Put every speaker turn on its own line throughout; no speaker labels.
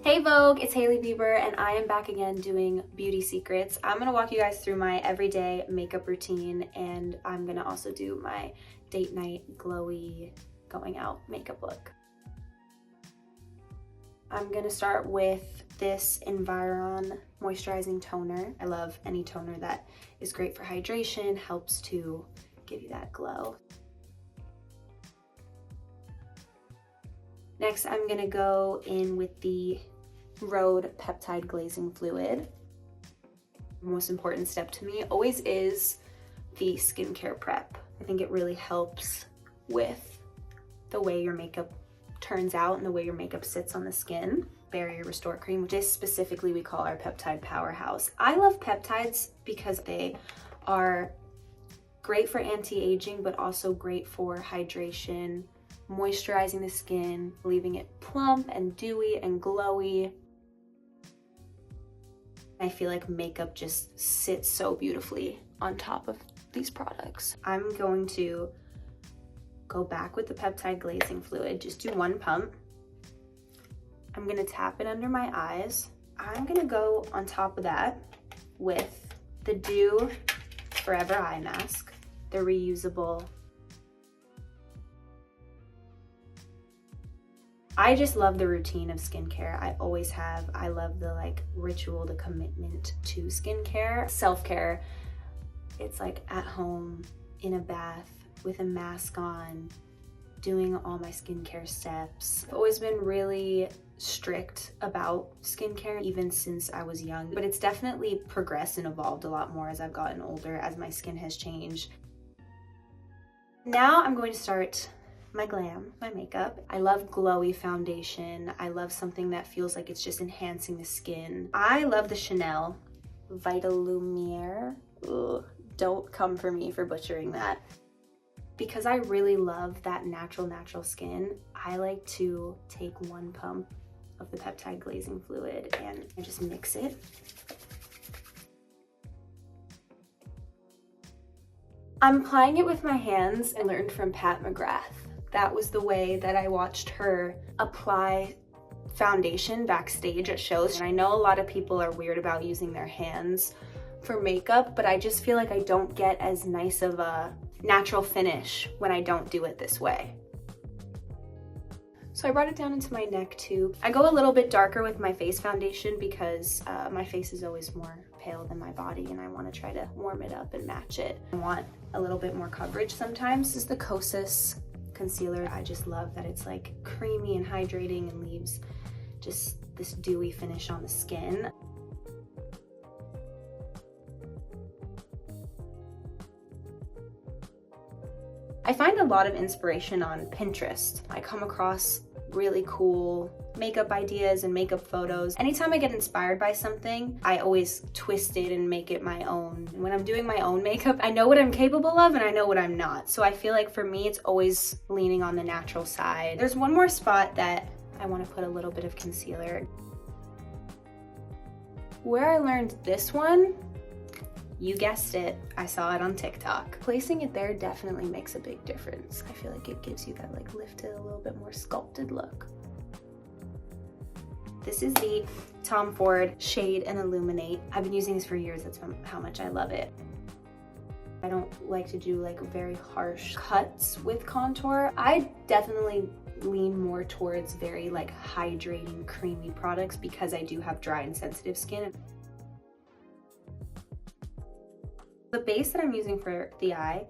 Hey Vogue, it's Hailey Bieber and I am back again doing beauty secrets. I'm gonna walk you guys through my everyday makeup routine and I'm gonna also do my date night glowy going out makeup look. I'm gonna start with this Environ moisturizing toner. I love any toner that is great for hydration, helps to give you that glow. Next, I'm gonna go in with the Rhode Peptide Glazing Fluid. The most important step to me always is the skincare prep. I think it really helps with the way your makeup turns out and the way your makeup sits on the skin. Barrier Restore Cream, which is specifically we call our peptide powerhouse. I love peptides because they are great for anti-aging, but also great for hydration, moisturizing the skin, leaving it plump and dewy and glowy. I feel like makeup just sits so beautifully on top of these products. I'm going to go back with the peptide glazing fluid, just do one pump. I'm gonna tap it under my eyes. I'm gonna go on top of that with the Dew Forever Eye Mask, the reusable. I just love the routine of skincare. I always have. I love the ritual, the commitment to skincare. Self-care, it's like at home, in a bath, with a mask on, doing all my skincare steps. I've always been really strict about skincare, even since I was young, but it's definitely progressed and evolved a lot more as I've gotten older, as my skin has changed. Now I'm going to start my glam, my makeup. I love glowy foundation. I love something that feels like it's just enhancing the skin. I love the Chanel Vitalumiere. Ugh, don't come for me for butchering that. Because I really love that natural skin, I like to take one pump of the peptide glazing fluid and I just mix it. I'm applying it with my hands. I learned from Pat McGrath. That was the way that I watched her apply foundation backstage at shows. And I know a lot of people are weird about using their hands for makeup, but I just feel like I don't get as nice of a natural finish when I don't do it this way. So I brought it down into my neck too. I go a little bit darker with my face foundation because my face is always more pale than my body and I want to try to warm it up and match it. I want a little bit more coverage sometimes. This is the Kosas concealer. I just love that it's like creamy and hydrating and leaves just this dewy finish on the skin. I find a lot of inspiration on Pinterest. I come across really cool makeup ideas and makeup photos. Anytime I get inspired by something, I always twist it and make it my own. When I'm doing my own makeup, I know what I'm capable of and I know what I'm not. So I feel like for me, it's always leaning on the natural side. There's one more spot that I want to put a little bit of concealer. Where I learned this one, you guessed it, I saw it on TikTok. Placing it there definitely makes a big difference. I feel like it gives you that lifted, a little bit more sculpted look. This is the Tom Ford Shade and Illuminate. I've been using this for years, that's how much I love it. I don't like to do very harsh cuts with contour. I definitely lean more towards very hydrating, creamy products because I do have dry and sensitive skin. The base that I'm using for the eye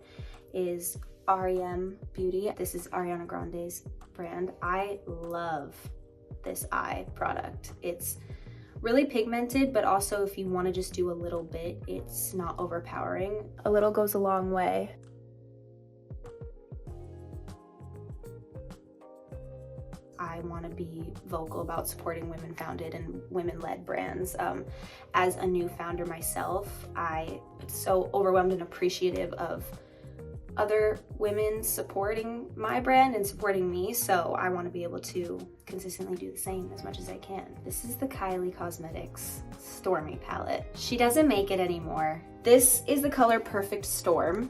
is REM Beauty. This is Ariana Grande's brand. I love this eye product. It's really pigmented, but also if you want to just do a little bit, it's not overpowering. A little goes a long way. I want to be vocal about supporting women-founded and women-led brands. As a new founder myself, I'm so overwhelmed and appreciative of other women supporting my brand and supporting me, so I want to be able to consistently do the same as much as I can. This is the Kylie Cosmetics Stormy palette. She doesn't make it anymore. This is the color Perfect Storm.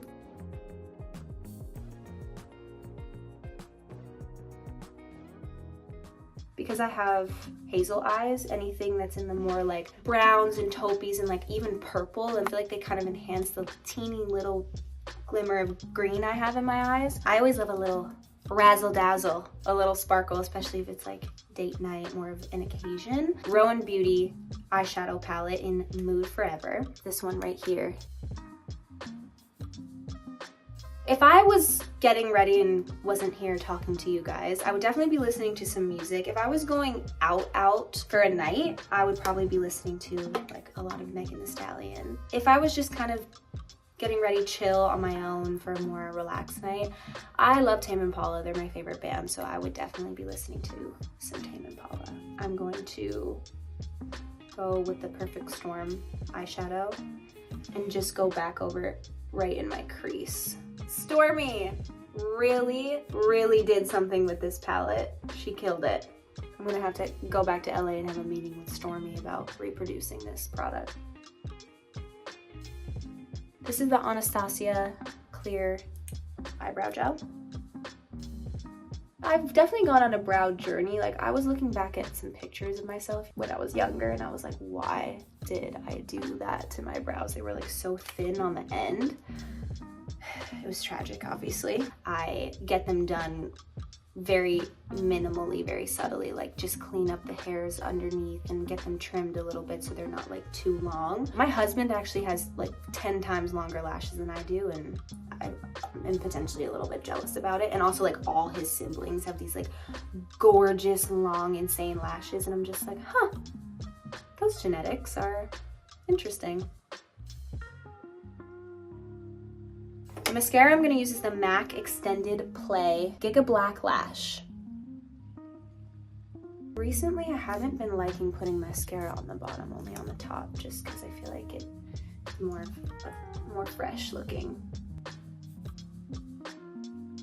Because I have hazel eyes, anything that's in the more like browns and taupees and like even purple, and I feel like they kind of enhance the teeny little glimmer of green I have in my eyes. I always love a little razzle dazzle, a little sparkle, especially if it's like date night, more of an occasion. Rowan Beauty eyeshadow palette in Mood Forever. This one right here. If I was getting ready and wasn't here talking to you guys, I would definitely be listening to some music. If I was going out for a night, I would probably be listening to like a lot of Megan Thee Stallion. If I was just kind of getting ready chill on my own for a more relaxed night, I love Tame Impala. They're my favorite band, so I would definitely be listening to some Tame Impala. I'm going to go with the Perfect Storm eyeshadow and just go back over it right in my crease. Stormy really did something with this palette. She killed it. I'm gonna have to go back to LA and have a meeting with Stormy about reproducing this product. This is the Anastasia Clear Eyebrow Gel. I've definitely gone on a brow journey. Like, I was looking back at some pictures of myself when I was younger and I was like, why did I do that to my brows? They were like so thin on the end. It was tragic, obviously. I get them done very minimally, very subtly, like just clean up the hairs underneath and get them trimmed a little bit so they're not like too long. My husband actually has like 10 times longer lashes than I do, and I'm potentially a little bit jealous about it. And also like all his siblings have these like gorgeous, long, insane lashes, and I'm just like, huh, those genetics are interesting. The mascara I'm gonna use is the MAC Extended Play Giga Black Lash. Recently, I haven't been liking putting mascara on the bottom, only on the top, just because I feel like it's more fresh looking.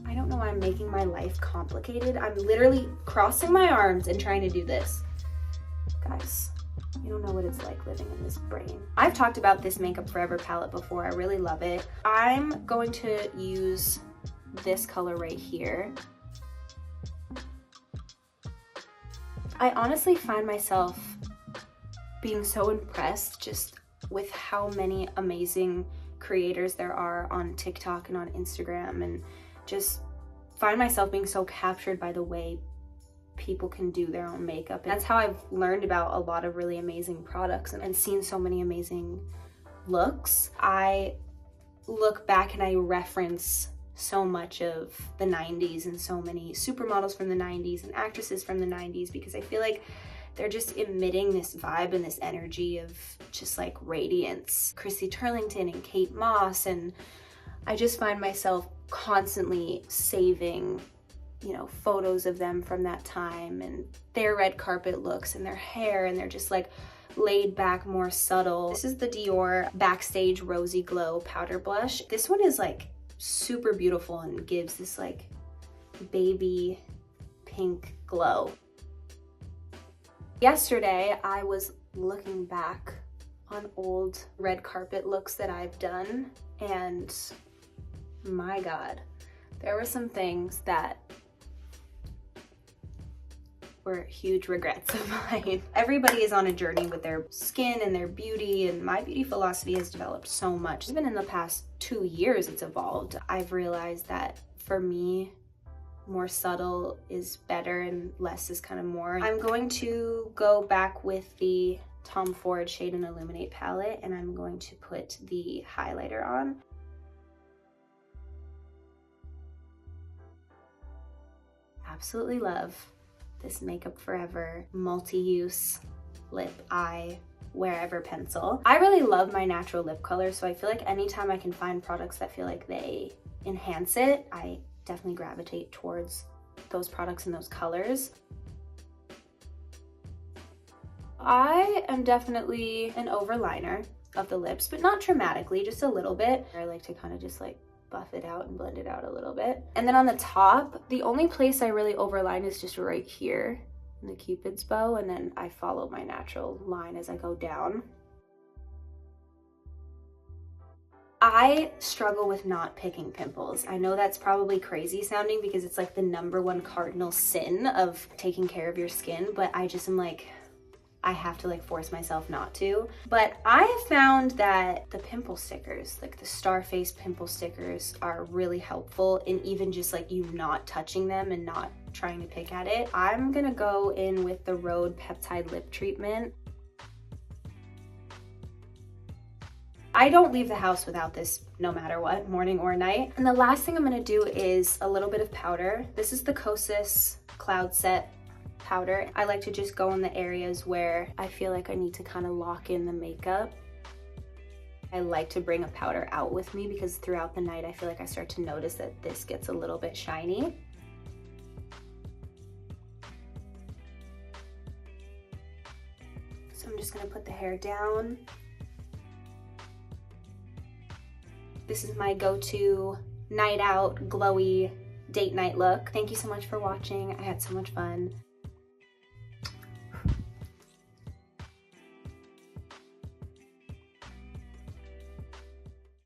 I don't know why I'm making my life complicated. I'm literally crossing my arms and trying to do this. Guys, you don't know what it's like living in this brain. I've talked about this Makeup Forever palette before. I really love it. I'm going to use this color right here. I honestly find myself being so impressed just with how many amazing creators there are on TikTok and on Instagram, and just find myself being so captured by the way people can do their own makeup. And that's how I've learned about a lot of really amazing products and seen so many amazing looks. I look back and I reference so much of the 90s and so many supermodels from the 90s and actresses from the 90s, because I feel like they're just emitting this vibe and this energy of just like radiance. Chrissy Turlington and Kate Moss, and I just find myself constantly saving, you know, photos of them from that time and their red carpet looks and their hair, and they're just like laid back, more subtle. This is the Dior Backstage Rosy Glow Powder Blush. This one is like super beautiful and gives this like baby pink glow. Yesterday, I was looking back on old red carpet looks that I've done, and my God, there were some things that were huge regrets of mine. Everybody is on a journey with their skin and their beauty, and my beauty philosophy has developed so much. Even in the past 2 years, it's evolved. I've realized that for me, more subtle is better and less is kind of more. I'm going to go back with the Tom Ford Shade and Illuminate palette, and I'm going to put the highlighter on. Absolutely love this Makeup Forever multi-use lip eye wherever pencil. I really love my natural lip color, so I feel like anytime I can find products that feel like they enhance it, I definitely gravitate towards those products and those colors. I am definitely an overliner of the lips, but not dramatically, just a little bit. I like to kind of just like buff it out and blend it out a little bit. And then on the top, the only place I really overline is just right here in the Cupid's bow, and then I follow my natural line as I go down. I struggle with not picking pimples. I know that's probably crazy sounding because it's like the #1 cardinal sin of taking care of your skin, but I just am like, I have to like force myself not to. But I have found that the pimple stickers, like the Starface pimple stickers, are really helpful in even just like you not touching them and not trying to pick at it. I'm gonna go in with the Rhode Peptide Lip Treatment. I don't leave the house without this no matter what, morning or night. And the last thing I'm gonna do is a little bit of powder. This is the Kosas Cloud Set powder. I like to just go in the areas where I feel like I need to kind of lock in the makeup. I like to bring a powder out with me because throughout the night I feel like I start to notice that this gets a little bit shiny. So I'm just gonna put the hair down. This is my go-to night out, glowy date night look. Thank you so much for watching. I had so much fun.